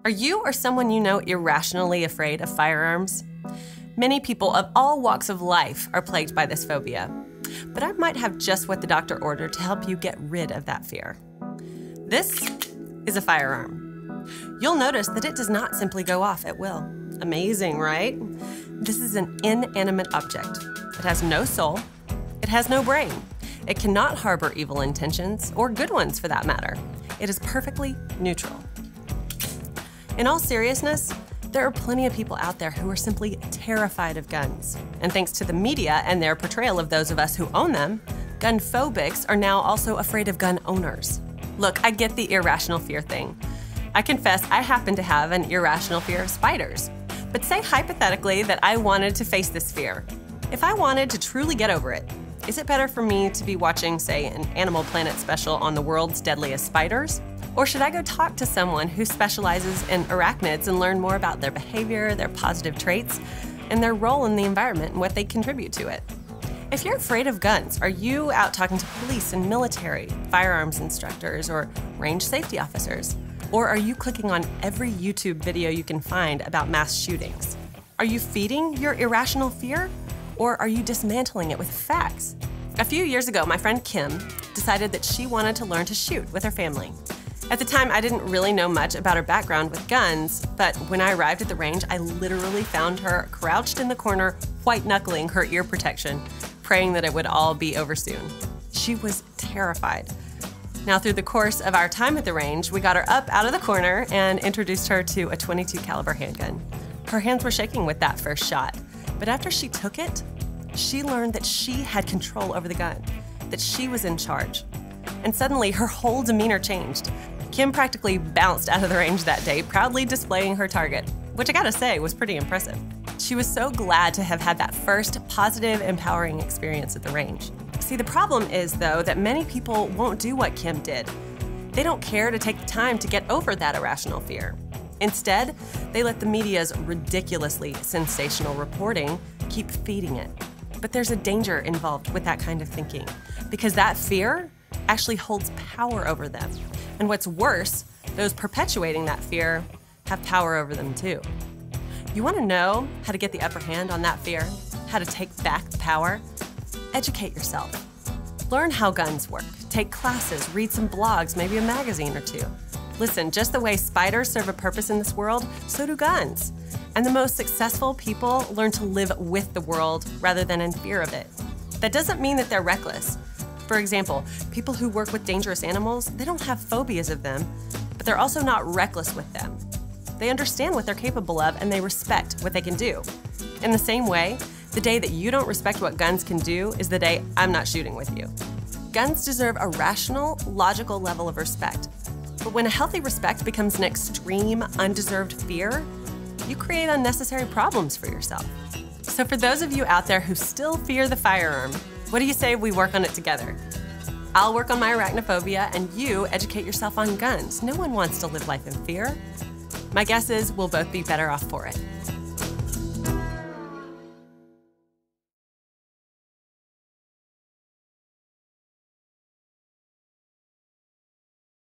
Are you or someone you know irrationally afraid of firearms? Many people of all walks of life are plagued by this phobia, but I might have just what the doctor ordered to help you get rid of that fear. This is a firearm. You'll notice that it does not simply go off at will. Amazing, right? This is an inanimate object. It has no soul. It has no brain. It cannot harbor evil intentions, or good ones for that matter. It is perfectly neutral. In all seriousness, there are plenty of people out there who are simply terrified of guns. And thanks to the media and their portrayal of those of us who own them, gun phobics are now also afraid of gun owners. Look, I get the irrational fear thing. I confess I happen to have an irrational fear of spiders. But say hypothetically that I wanted to face this fear. If I wanted to truly get over it, is it better for me to be watching, say, an Animal Planet special on the world's deadliest spiders? Or should I go talk to someone who specializes in arachnids and learn more about their behavior, their positive traits, and their role in the environment and what they contribute to it? If you're afraid of guns, are you out talking to police and military, firearms instructors, or range safety officers? Or are you clicking on every YouTube video you can find about mass shootings? Are you feeding your irrational fear? Or are you dismantling it with facts? A few years ago, my friend Kim decided that she wanted to learn to shoot with her family. At the time, I didn't really know much about her background with guns, but when I arrived at the range, I literally found her crouched in the corner, white-knuckling her ear protection, praying that it would all be over soon. She was terrified. Now, through the course of our time at the range, we got her up out of the corner and introduced her to a .22 caliber handgun. Her hands were shaking with that first shot, but after she took it, she learned that she had control over the gun, that she was in charge. And suddenly, her whole demeanor changed. Kim practically bounced out of the range that day, proudly displaying her target, which I gotta say was pretty impressive. She was so glad to have had that first positive, empowering experience at the range. See, the problem is, though, that many people won't do what Kim did. They don't care to take the time to get over that irrational fear. Instead, they let the media's ridiculously sensational reporting keep feeding it. But there's a danger involved with that kind of thinking, because that fear actually holds power over them. And what's worse, those perpetuating that fear have power over them too. You want to know how to get the upper hand on that fear? How to take back the power? Educate yourself. Learn how guns work. Take classes, read some blogs, maybe a magazine or two. Listen, just the way spiders serve a purpose in this world, so do guns. And the most successful people learn to live with the world rather than in fear of it. That doesn't mean that they're reckless. For example, people who work with dangerous animals, they don't have phobias of them, but they're also not reckless with them. They understand what they're capable of and they respect what they can do. In the same way, the day that you don't respect what guns can do is the day I'm not shooting with you. Guns deserve a rational, logical level of respect. But when a healthy respect becomes an extreme, undeserved fear, you create unnecessary problems for yourself. So for those of you out there who still fear the firearm, what do you say we work on it together? I'll work on my arachnophobia and you educate yourself on guns. No one wants to live life in fear. My guess is we'll both be better off for it.